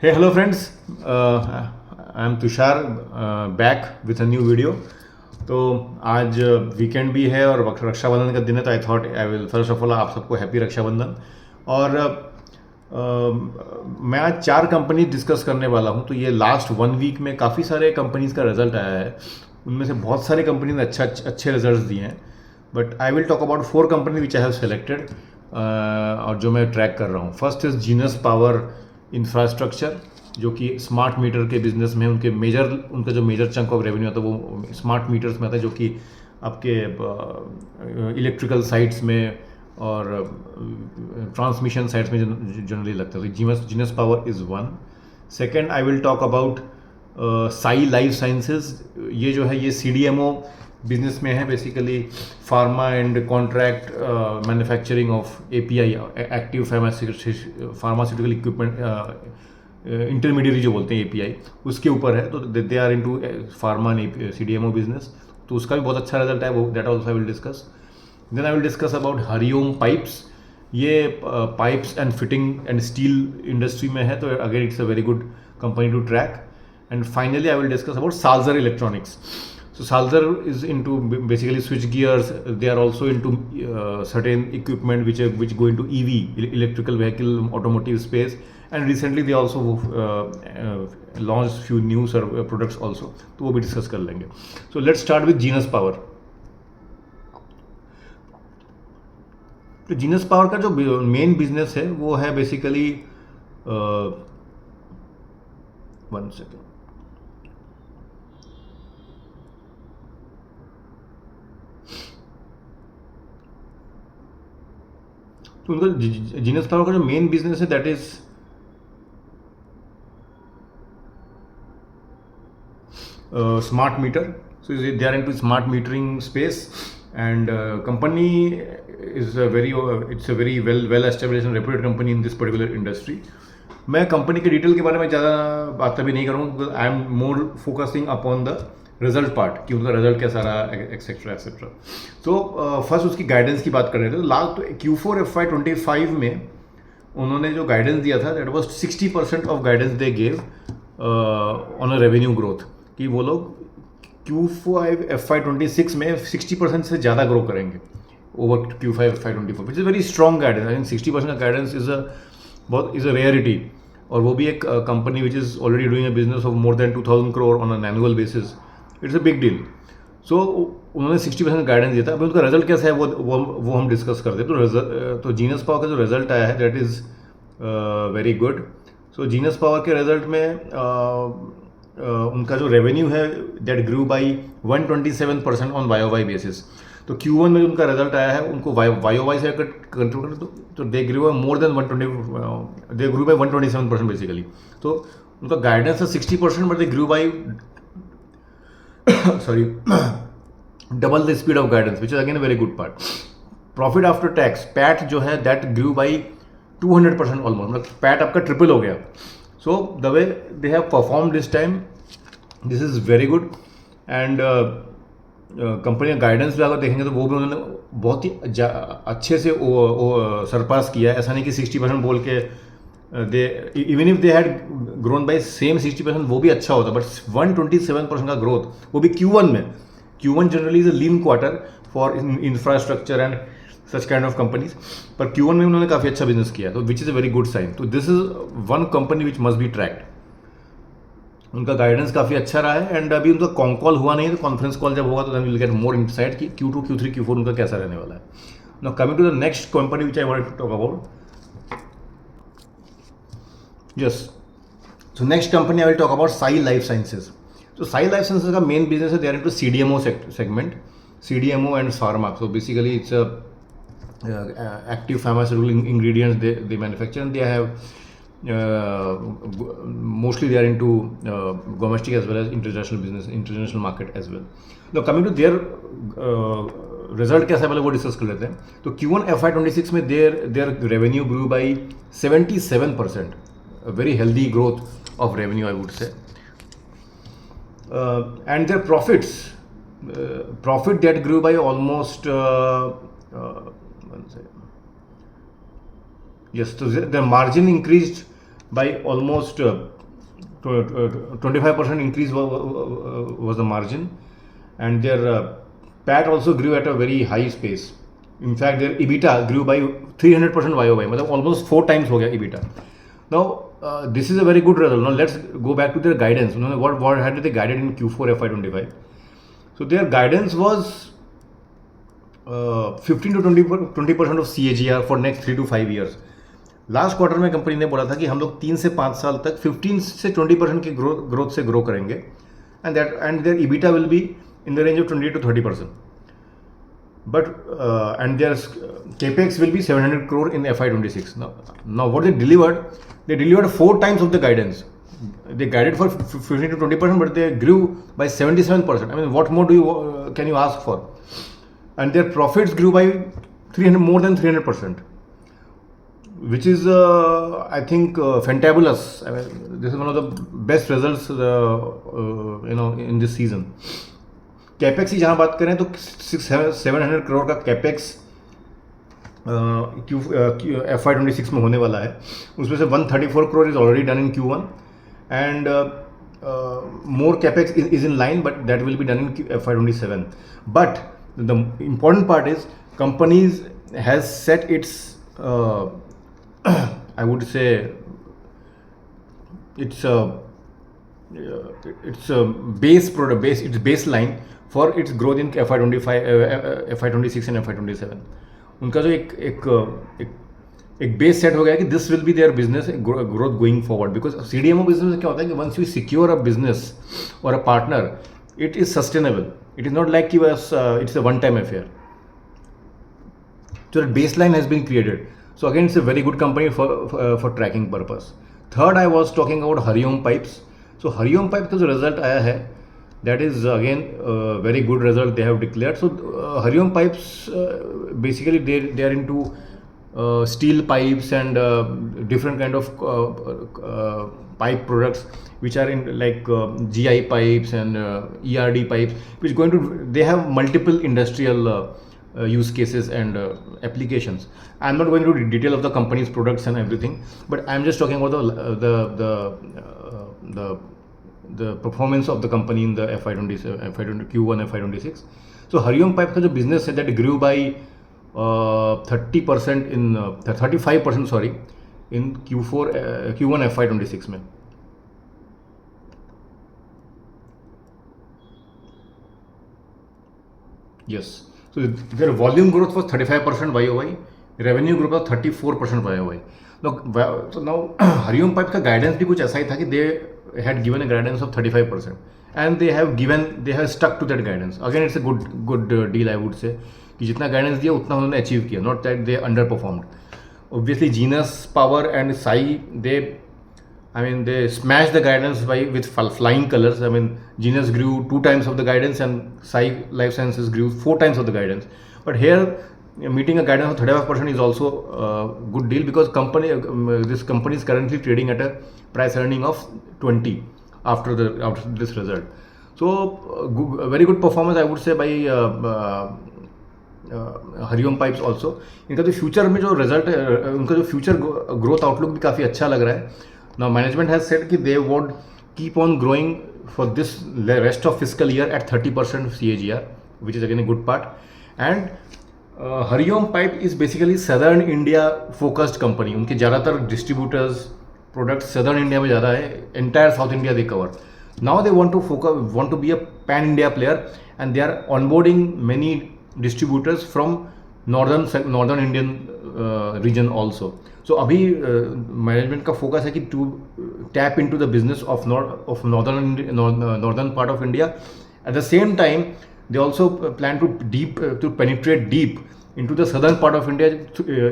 Hey, hello friends. I am Tushar back with a new video. तो आज weekend भी है और रक्षाबंधन का दिन है, तो I thought I will first of all आप सबको हैप्पी रक्षाबंधन। और मैं आज 4 कंपनी डिस्कस करने वाला हूँ। तो ये लास्ट 1 वीक में काफ़ी सारे कंपनीज का रिजल्ट आया है, उनमें से बहुत सारे कंपनी ने अच्छे रिजल्ट्स दिए हैं। But I will talk about 4 company which I have selected और जो मैं ट्रैक कर रहा हूँ। First is genus power infrastructure, जो कि स्मार्ट मीटर के बिजनेस में उनका जो मेजर चंक ऑफ रेवेन्यू आता है वो स्मार्ट मीटर्स में आता है, जो कि आपके इलेक्ट्रिकल साइट्स में और ट्रांसमिशन साइट्स में जनरली लगता है। तो Genus Power is one. Second I will talk about Sai Life Sciences. ये जो है ये CDMO बिजनेस में है, basically pharma and contract manufacturing of API, active pharmaceutical equipment, intermediate जो बोलते हैं API, उसके ऊपर है। तो they are into pharma and CDMO business, तो उसका भी बहुत अच्छा रिजल्ट है, वो that also I will discuss. Then I will discuss about Hariom pipes. ये pipes and fitting and steel industry में है, तो again it's a very good company to track. And finally I will discuss about Salzer electronics. So Salzer is into basically switch gears. They are also into certain equipment which go into EV, electrical vehicle, automotive space. And recently they also launched few new products also. तो वो भी discuss कर लेंगे। So let's start with genus power. तो Genus Power का जो main business है वो है बेसिकली, वन सेकेंड, तो उनका जीनस पावर का जो मेन बिजनेस है that is smart meter. So they are into smart metering space and company is it's a very well established and reputed company in this particular industry. मैं company के detail के बारे में ज़्यादा बात अभी नहीं करूँगा, because I am more focusing upon the result part कि उनका रिजल्ट कैसा रहा, एक्सेट्रा एक्सेट्रा। तो फर्स्ट उसकी गाइडेंस की बात कर रहे थे। तो लास्ट Q4 FY25 में उन्होंने जो गाइडेंस दिया था that was 60% of guidance they gave on a revenue growth, कि वो लोग Q5 FY26 में 60% से ज़्यादा ग्रो करेंगे over Q5 FY24, which is very strong guidance. I think 60% का गाइडेंस इज़ अ रेयरिटी, और वो भी एक company which is already doing a business of more than 2000 crore on an annual basis. It's a big deal. So उन्होंने 60% guidance दिया था। अभी उनका रिजल्ट कैसा है वो हम डिस्कस करते हैं। तो जीनस पावर का जो रिजल्ट आया है that is very good. So Genus Power के रिजल्ट में उनका जो रेवेन्यू है that grew by 127% on YOY basis. तो Q1 में जो उनका रिजल्ट आया है उनको YOY से अगर कंट्रोल करें तो they grew more than 120, they grew by 127% basically. तो उनका गाइडेंस है 60%, but they grew by sorry double the speed of guidance, which is again a very good part. Profit after tax PAT जो है that grew by 200% almost, मतलब PAT आपका triple हो गया। So the way they have performed this time, this is very good. And company का guidance भी अगर देखेंगे तो वो भी उन्होंने बहुत ही अच्छे से सरपास किया है। ऐसा नहीं कि 60% बोल के दे, even if they had grown by same 60%, वो भी अच्छा होता, बट 127% का ग्रोथ वो भी Q1 में। Q1 generally is a lean quarter for infrastructure and such kind of companies, पर Q1 में उन्होंने काफ़ी अच्छा बिजनेस किया, तो which is a very good sign. तो this is one company which must be tracked. उनका गाइडेंस काफ़ी अच्छा रहा है, एंड अभी उनका कॉल हुआ नहीं, तो कॉन्फ्रेंस कॉल जब होगा तो then will get more insight कि Q2, Q3, Q4 उनका कैसा रहने वाला है। Now coming to the next company which I want to talk about. Yes. So next company I will talk about Sai Life Sciences. So Sai Life Sciences का main business है, they are into CDMO segment, CDMO and pharma. So basically it's a active pharmaceutical ingredients they manufacture, and they have mostly they are into domestic as well as international business, international market as well. Now coming to their result कैसा है पहले वो discuss कर लेते हैं। तो Q1 FY26 में their revenue grew by 77%, very healthy growth of revenue, I would say. And their profit that grew by almost one second. Yes, so their margin increased by almost 25% increase was the margin, and their PAT also grew at a very high pace. In fact, their EBITDA grew by 300% YOY, मतलब almost 4 times हो गया EBITDA. Now, this is a very good result. Now, let's go back to their guidance. What had they guided in Q4 FY25? So, their guidance was 15 to 20% of CAGR for next 3 to 5 years. Last quarter में company ने बोला था कि हम लोग 3 से 5 साल तक 15 से 20% की ग्रोथ से ग्रो करेंगे, and their EBITDA will be in the range of 20 to 30%. But and their capex will be 700 crore in FY26. Now what they delivered 4 times of the guidance. They guided for 15 to 20%, but they grew by 77%. I mean, what more can you ask for? And their profits grew by more than 300%, which is I think fantabulous. I mean, this is one of the best results in this season. Capex की जहाँ बात करें तो 700 करोड़ का capex FY26 में होने वाला है. उसमें से 134 crore is already done in Q1, and more capex is in line, but that will be done in FY27. But the important part is companies has set it's I would say it's a baseline for its growth in FY25, FY26 and FY27. उनका जो एक base set हो गया कि this will be their business growth going forward. Because CDMO business में क्या होता है कि once you secure a business और a partner, it is sustainable. It is not like कि बस it's a one time affair. So that baseline has been created. So again, it's a very good company for tracking purpose. Third, I was talking about Hariom Pipes. So Hariom Pipes का जो result आया है, that is again very good result they have declared. So Hariom Pipes basically they are into steel pipes and different kind of pipe products which are in like GI pipes and ERD pipes, which they have multiple industrial use cases and applications. I'm not going to detail of the company's products and everything, but I'm just talking about the performance of the company in the Q1 FY26. So Hariom Pipe का जो business है that grew by 30% in 35% sorry in Q1 FY26 में. Yes. So their volume growth was 35% YOY, revenue growth was 34% YOY. So now Hariom Pipe का guidance भी कुछ ऐसा ही था कि they had given a guidance of 35%, and they have stuck to that guidance. Again, it's a good deal, I would say, कि जितना guidance दिया उतना उन्होंने achieve किया, not that they underperformed. Obviously, Genus Power and Sai, they smashed the guidance with flying colors. I mean, Genus grew 2 times of the guidance and Sai Life Sciences grew 4 times of the guidance. But here, meeting a guidance of 35% is also a good deal, because this company is currently trading at a price earning of 20 after this result. So, very good performance, I would say, by Hariom Pipes also. इनका जो future में जो result है, उनका जो future growth outlook भी काफ़ी अच्छा लग रहा है. Now management has said that they would keep on growing for this rest of fiscal year at 30% CAGR, which is again a good part. And Hariom Pipe is basically Southern India focused company. उनके ज़्यादातर distributors products Southern India में ज़्यादा है. Entire South India they cover. Now they want to be a pan India player, and they are onboarding many distributors from northern Indian region also. So अभी management का focus है कि to tap into the business of northern part of India. At the same time they also plan to penetrate deep into the southern part of India,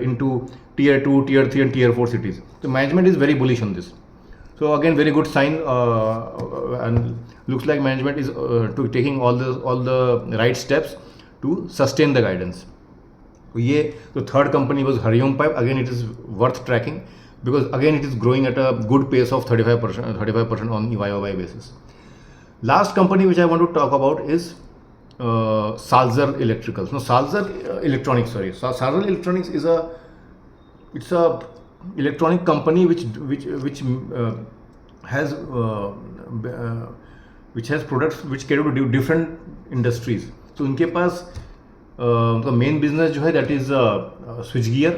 into tier 2, tier 3 and tier 4 cities. So management is very bullish on this. So again, very good sign, and looks like management is taking all the right steps to sustain the guidance. ये तो third company was Hariom Pipe. Again, it is worth tracking because again it is growing at a good pace of 35% on YOY basis. Last company which I want to talk about is Salzer Electricals. No, Salzer Electronics. Sorry, Salzer Electronics is a electronic company has which has products which cater to different industries. तो उनके पास उनका main business जो है that is switch gear.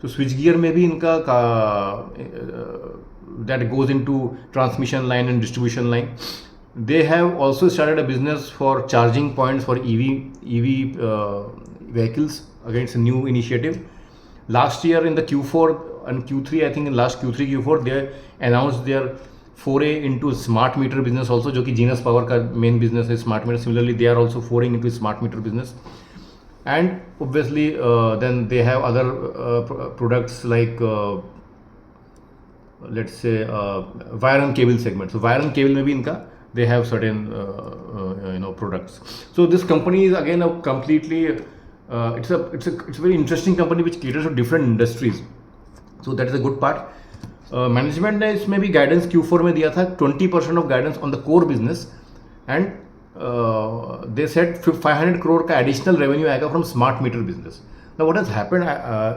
तो switch gear में भी इनका that goes into transmission line and distribution line. They have also started a business for charging points for EV vehicles. Again, it's a new initiative. Last year in the Q4 and Q3, I think in last Q3, Q4, they announced their foray into smart meter business also, जो कि Genus Power का main business है smart meter. Similarly, they are also foraying into smart meter business. And obviously, then they have other products like let's say wire and cable segment. So wire and cable में भी इनका they have certain products. So this company is again a completely it's a very interesting company which caters to different industries. So that is a good part. Management ने इसमें भी guidance Q4 में दिया था 20% of guidance on the core business, and they said 500 crore का additional revenue आएगा from smart meter business. Now what has happened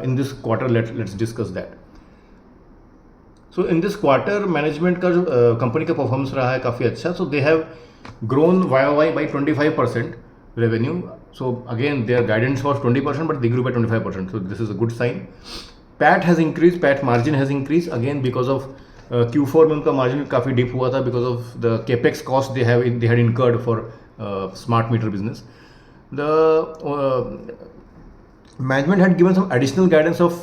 in this quarter? Let's discuss that. So in this quarter management का जो company का performance रहा है काफ़ी अच्छा. So they have grown YoY by 25% revenue. So again their guidance was 20% but they grew by 25%. So this is a good sign. PAT has increase, PAT margin has increase again because of Q4 में उनका margin काफ़ी dip हुआ था because of the capex cost they had incurred for smart meter business. The management had given some additional guidance of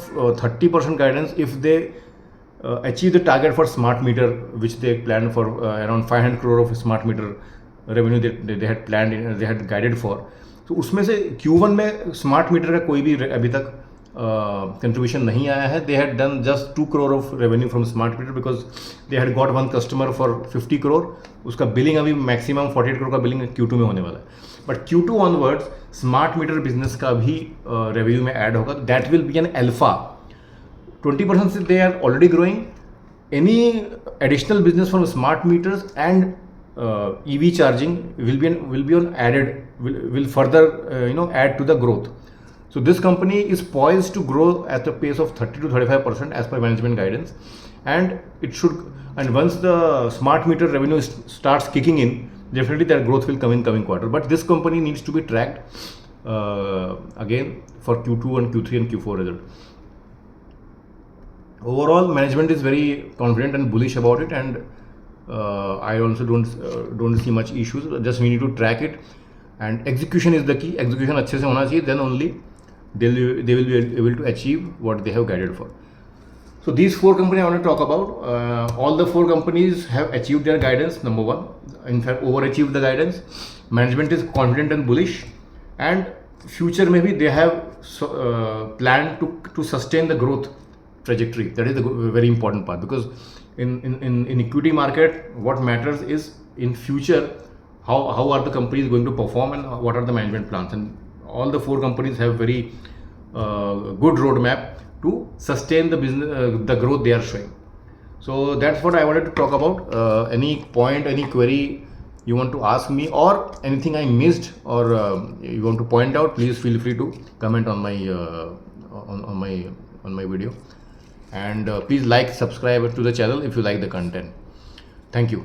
30% guidance if they achieve the target for smart meter which they planned for around 500 crore of smart meter revenue they had planned they had guided for. तो उसमें से Q1 में smart meter का कोई भी अभी तक contribution नहीं आया है. They had done just 2 crore of revenue from smart meter because they had got one customer for 50 crore. उसका बिलिंग अभी मैक्सिमम 48 crore का बिलिंग Q2 में होने वाला है. But Q2 onwards smart meter business का भी रेवेन्यू में ऐड होगा. That will be an alpha. 20% they are already growing. Any additional business from smart meters and EV charging will further add to the growth. So this company is poised to grow at a pace of 30 to 35% as per management guidance, and once the smart meter revenue starts kicking in, definitely that growth will come in coming quarter. But this company needs to be tracked again for Q2 and Q3 and Q4 result. Overall, management is very confident and bullish about it, and I also don't see much issues. Just we need to track it, and execution is the key. Execution अच्छे से होना चाहिए, then only they will be able to achieve what they have guided for. So these 4 companies I want to talk about. All the 4 companies have achieved their guidance. Number 1, in fact, overachieved the guidance. Management is confident and bullish, and future maybe they have planned to sustain the growth trajectory. That is the very important part, because in equity market what matters is in future how are the companies going to perform and what are the management plans, and all the 4 companies have very good roadmap to sustain the business the growth they are showing. So that's what I wanted to talk about. Any point, any query you want to ask me, or anything I missed, or you want to point out, please feel free to comment on my video. And please like, subscribe to the channel if you like the content. Thank you.